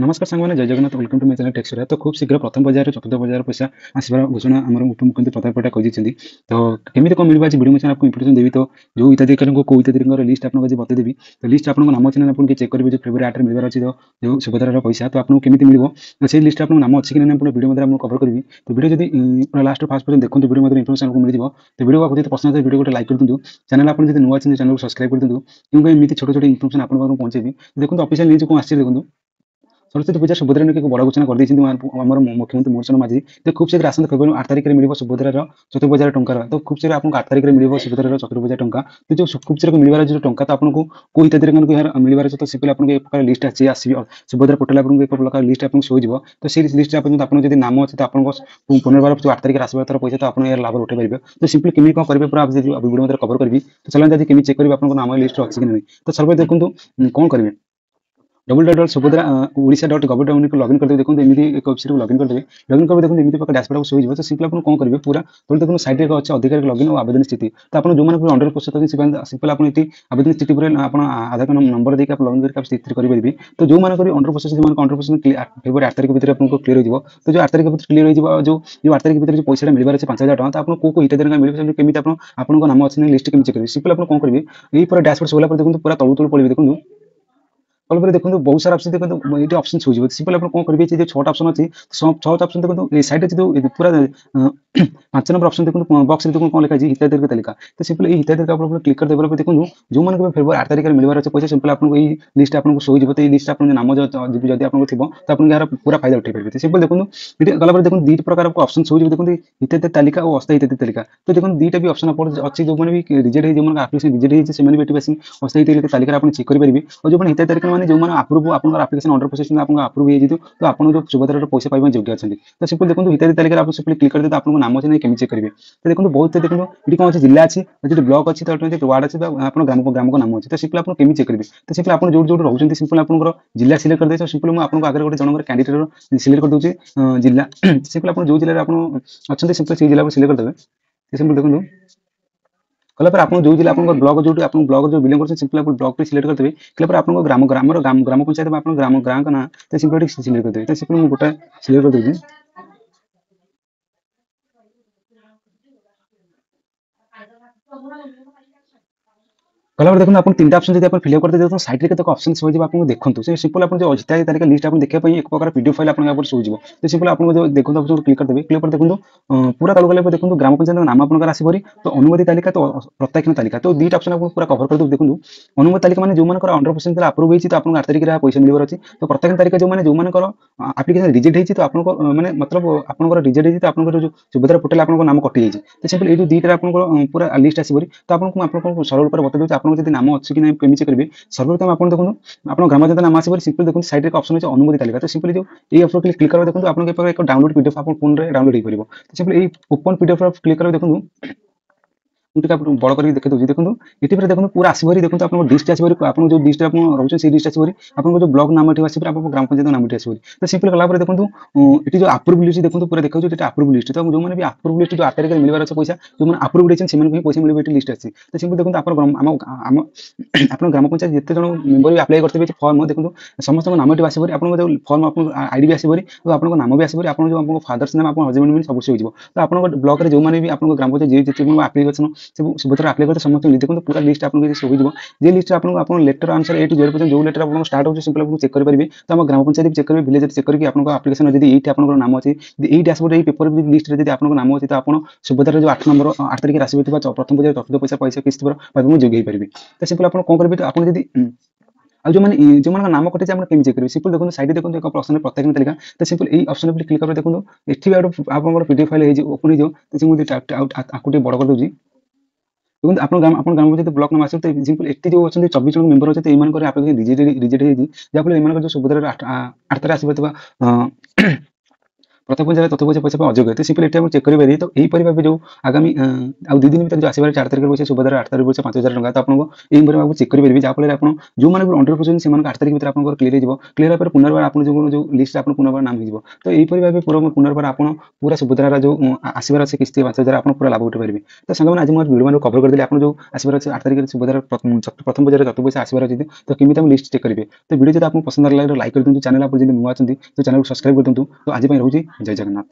नमस्कार सांगवाने जय Jagannath welcome to my channel टेक्सुरा तो खूब शीघ्र प्रथम पर्यायर चतुर्थ पर्यायर पैसा आसबार घोषणा आम उपमुख्यमंत्री प्रताप पटा कही तो केमी कौन मिल आज वीडियो में आपको इंफर्मेशन देवी तो जो हिताधिकारी को हिताधिकारी लिस्ट आपको आज बतेदेवी तो लिस्ट आपको नाम अच्छे आप चेक करेंगे जो फेब्रुआरी 8 मिलवार अच्छी तो जो सुभद्रार पैसा तो आपको केमी मिल तो से लिस्ट आप नाम अच्छी कि ना वीडियो में कवर करी तो वीडियो जब पूरा लास्ट फास्ट पर्यटन देखो वीडियो में इनफर्मेशन आपको मिल तो वीडियो आपको पसंद है वीडियो को लाइक कर दिंतु चैनल आप नुआ चैनल को सब्सक्राइब कर दिंतु क्योंकि एमती छोटे छोटे इनफर्मेशन आपको पहुंचेबी देखो ऑफिशियल न्यूज कौन आसी देखो सरस्वती पूजा सुभद्रा एक बड़ घोषणा कर मुख्यमंत्री मोहन माझी तो खूब शीघ्र आसंता फेब्रुआरी 8 तारिख में मिल सुभद्रार 14,000 टंकार तो खूब शीघ्र आपको 8 तारिख में मिल सुभद्रार 14,000 टंका तो जो खूब शीघ्र मिलवार जो टंका तो आपको को हिताधिकारी मिलवार तो से आपको एक प्रकार लिस्ट आसी सुभद्रा पोर्टाल आपको एक प्रकार लिस्ट आपको शो हो तो से लिस्ट आप नाम अच्छे तो आपको पुनर्बार जो 8 तारिख आसबार पैसा तो आप लाभ उठे पारे तो सिंपली केमी कौन करेंगे पूरा वीडियो में कवर करी तो चलते केमी चेक करेंगे आपको नाम लिस्ट अच्छी कि नहीं तो सर्वे देखो कौन करेंगे www.subhadra-odisha.gov.in को लॉगिन करते देखो एमती एक वेबसाइट को लॉगिन करते लॉगिन कर देखो एमती प्रकार डैशबोर्ड शो हो तो सिंपल आप कौन करेंगे पूरा तो देखो साइट एक अच्छे अधिकारी लॉगिन और आवेदन स्थिति तो आप जो मैंने अंडर प्रोसेस सिंपल आप आवेदन स्थिति पर आधार कार्ड नंबर देखिए आप लॉगिन करके स्थिति करेंगे तो जो मैंने अंडर प्रोसेस जो अंडर प्रोसेस फेब्रुआरी 8 तारिख भितर आपको क्लियर हो तो जो 8 तारिख भितर क्लियर हो जो 8 तारिख भितर जो पैसा मिलवार है 5,000 टका तो आपको को हिताधिकारी मिले केमी आपको नाम अच्छे लिस्ट केमी चेक करेंगे सिंपल आप कौन करेंगे यही पूरा डैशबोर्ड सोला देखो पूरा तलू तलू पड़े देखो कल देखो बहुत सारा ऑप्शन देखो ये ऑप्शन हो सिंपल आप कौन करेंगे जो 6टा ऑप्शन अच्छी 6टा ऑप्शन देखो ये साइड जो पूरा 5 नंबर ऑप्शन देखो बॉक्स देखो कौन लिखा है हिताधिकारी तालिका तो सिंपल ये हिताधिकारी आप क्लिक कर देवर देखो जो मैंने फेब्रुआरी 8 तारिख में मिलवार अच्छे पैसा सिंपल आपको ये लिस्ट आपको शो हो तो ये लिस्ट आप नाम जब आपको थी तो आपको यार पूरा फायदा उठे पारे सिंपल देखो ये गला देखो 2 प्रकार आपको ऑप्शन शो हो देखो हिताधिकारी तालिका और अस्थायी हिताधिकारी तालिका तो देखो 2टा भी ऑप्शन आप अच्छी जो मैंने भी रिजेक्ट है जो एप्लिकेशन रिजेक्ट है भी बस अस्थायी तालिका आप चेक करेंगे और जो हिताधिकारी मैंने जो अप्रूव आप एप्लिकेशन अंडर प्रोसेस में आपको अप्रूव हो तो आपको जो सुभद्रार पैसा पाइबा योग्य अच्छा तो सिंपल देखो हिताधिकारी तालिका आप सिंपल क्लिक कर दे आपको नाम अच्छे नहीं केमी चेक करेंगे तो देखो बहुत देखो ये कौन अच्छे जिला अच्छी जो ब्लॉक अच्छी तो वार्ड अच्छी आप ग्राम ग्राम को नाम अच्छे तो सिंपल आप केमी चेक करेंगे तो सिंपल आप जो रोचे सिंपल आप जिला सिलेक्ट कर दे सिंपल मुझे आपको आगे गोटे जनकर कैंडिडेट सिलेक्ट कर दूसरी जिला सिंपल आप जो जिले में अच्छा सिंपल से जिला को सिलेक्ट कर देवे सिंपल देखो कला पर आपन जो जिला आपन ब्लॉक जो आपन ब्लॉक जो बिलोंग करछन सिंपल आपन ब्लॉक पे सिलेक्ट करते कला पर आपन ग्राम ग्राम पंचायत में आपन ग्राम ग्राम का ना तो सिंपल सिलेक्ट करते तो सिंपल गोटा सिलेक्ट कर देजी कला देखो आप 3टा ऑप्शन जब फिलअप करते देखो साइड में ऑप्शन हो आपको देखो से सिंपल आप जो हिताधिकारी तालिका लिस्ट आप देखा एक प्रकार पीडीएफ फाइल आपको शो हो तो सिंपल आपको जो देखो ऑप्शन क्लिक करते क्लिक कर देखो पूरा तल गला देखो ग्राम पंचायत नाम आपन आसपरी तो अनुमति तालिका तो प्रत्याख्यान तालिका तो 2टा ऑप्शन आपको पूरा कवर कर दो देखो अनुमति तालिका माने जो मानकर 100% अप्रूव होई तो आपन 8 तारिख रे पैसा मिलवर अछि तो प्रत्याख्यान तालिका जो माने जो मानकर एप्लिकेशन रिजेक्ट होई तो आपन माने मतलब आपन रिजेक्ट होई तो आपन जो सुभद्रा पोर्टल आपन नाम कटि जाई तो सिंपल ए जो 2टा आपन पूरा लिस्ट आसपरी तो आपन सरल पर बता दो आपन जदी नाम अछि कि नै केमी चेक करिवे सर्वप्रथम आपन देखो आपन ग्राम पंचायत नाम आसपरी सिंपल देखो साइड रे ऑप्शन है अनुमति तालिका तो सिंपल जो ए ऑप्शन क्लिक कर देखो आपन के एक डाउनलोड पीडीएफ आपन फोन रे डाउनलोड हो परिबो तो सिंपल ए ओपन पीडीएफ क्लिक कर देखो मुझे बड़ कर देखे दूसरी देखो ये देखो पूरा आसपरी देखो आप डिस्ट आसपरी आप जो डिस्ट आप रोचे से डिस्ट आसपरी आपको जो ब्लॉक नाम आसपरी आप ग्राम पंचायत नाम आसपरी तो सिंपल कला देखो ये जो अप्रूव लिस्ट देखो पूरा देखो जो अप्रूव लिस्ट तो जो मैंने भी अप्रूव लिस्ट जो 8 तारिख में मिलवार अच्छे पैसा जो मैंने अप्रूव से पैसा मिले लिस्ट आसी तो सिंपल देखो आप ग्राम पंचायत जिते जन मेम्बर भी अप्लाई करते फर्म देखो समस्त नाम आसपरी आप फर्म आप आईडी भी आसपरी तो आपको नाम भी आसपरी आप जो फादर्स नाम आप हजबैंड भी सब हो तो आप ब्लॉक में जो मैंने भी आप ग्राम पंचायत जितने आप्लिकेशन सुभद्रा अप्लाई करते समस्त देखो पूरा लिस्ट आपको शो हो जे लिस्ट आपको letter answer A to Z पर्यंत जो लेटर आपको स्टार्ट हो सिंपल आपको चेक करेंगे तो हम ग्राम पंचायत भी चेक करेंगे विलेज चेक करके आपको आप्लिकेशन जब ये आपको नाम अच्छी ये डैशबोर्ड ये पेपर लिस्ट जब आपको नाम अच्छी तो आप सुभद्रा जो 8 नंबर 8 तारिख आसो प्रथम पर्याय चतुर्थ पैसा पैसा किस्त पाइबा योग्य हो पारे तो सिंपल आप कौन करेंगे तो आप जो मैंने जो नाम कटे केमी चेक करेंगे सिंपल देखो साइड देखो एक ऑप्शन प्रत्याख्यान तालिका तो सिंपल ये ऑप्शन पर क्लिक कर देखो ये आप पीडीएफ फाइल ओपन हो तो मुझे आपको बड़ कर दूसरी देखो आप ग्राम पंचायत ब्लॉक नाम आस सिंपल एटी जो अच्छे 24 जन मेम्बर अच्छे ये आप्लिकेशन रिजेक्ट हो जहाँफल जो सुभद्रा 8 तारिख आसपा ପ୍ରତ୍ୟେକ ପଇସାରେ ତଥ୍ୟ ପଇସା ପାଇଁ ଅଯୋଗ୍ୟ ତ ସିମ୍ପଲି ଏଠି ଆପଣ ଚେକ୍ କରିପାରିବେ। ତ ଏହିପରି ଭାବେ ଯୋଉ ଆଗାମୀ ଆଉ 2 ଦିନ ଭିତରେ ଯୋଉ ଆସିବାର 4 ତାରିଖରେ ପଇସା ସୁଭଦ୍ରାର 8 ତାରିଖ ପଇସା 5,000 ଟଙ୍କା ତ ଆପଣଙ୍କୁ ଏହିପରି ଭାବେ ଚେକ୍ କରିପାରିବେ ଯାହାଫଳରେ ଆପଣ ଯୋଉମାନଙ୍କୁ ଅଣ୍ଡର କରୁଛନ୍ତି ସେମାନଙ୍କୁ 8 ତାରିଖ ଭିତରେ ଆପଣଙ୍କର କ୍ଲିୟର ହେଇଯିବ। କ୍ଲିୟର ହେବା ପରେ ପୁନର୍ବାର ଆପଣ ଯୋଉ ଲିଷ୍ଟରେ ଆପଣ ପୁନର୍ବାର ନାମ ହେଇଯିବ। ତ ଏହିପରି ଭାବେ ପୁନର୍ବାର ଆପଣ ପୁରା ସୁଭଦ୍ରାର ଯୋଉ ଆସିବାର ଅଛି କିସ୍ତି 5,000 ଆପଣ ପୁରା ଲାଭ ଉଠାଇ ପାରିବେ। ତ ସାଙ୍ଗମାନେ ଆଜି ମୁଁ ଭିଡ଼ିଓ ମାନଙ୍କୁ କଭର କରିଦେଲି ଆପଣ ଯୋଉ ଆସିବାର ଅଛି 8 ତାରିଖରେ ସୁଭଦ୍ରାର ପ୍ରଥମ ପର୍ଯ୍ୟାୟରେ ଯତ ପଇସା ଆସିବାର ଅଛି ତ କେମିତି ଆପଣ ଲିଷ୍ଟ ଚେକ୍ କରିବେ। ତ ଭିଡ଼ିଓ ଯଦି ଆପଣଙ୍କୁ ପସନ୍ଦ ଲାଗିଲା ଲାଇକ୍ କରିଦିଅନ୍ତୁ। ଚ୍ୟାନେଲ ଆପଣ ଯଦି ନୂଆ ଅଛନ୍ତି ତ ଚ୍ୟାନେଲକୁ ସବସ୍କ୍ରାଇବ କରିଦିଅନ୍ତୁ। ତ ଆଜି ପାଇଁ ରହୁଛି ଜୟ ଜଗନ୍ନାଥ।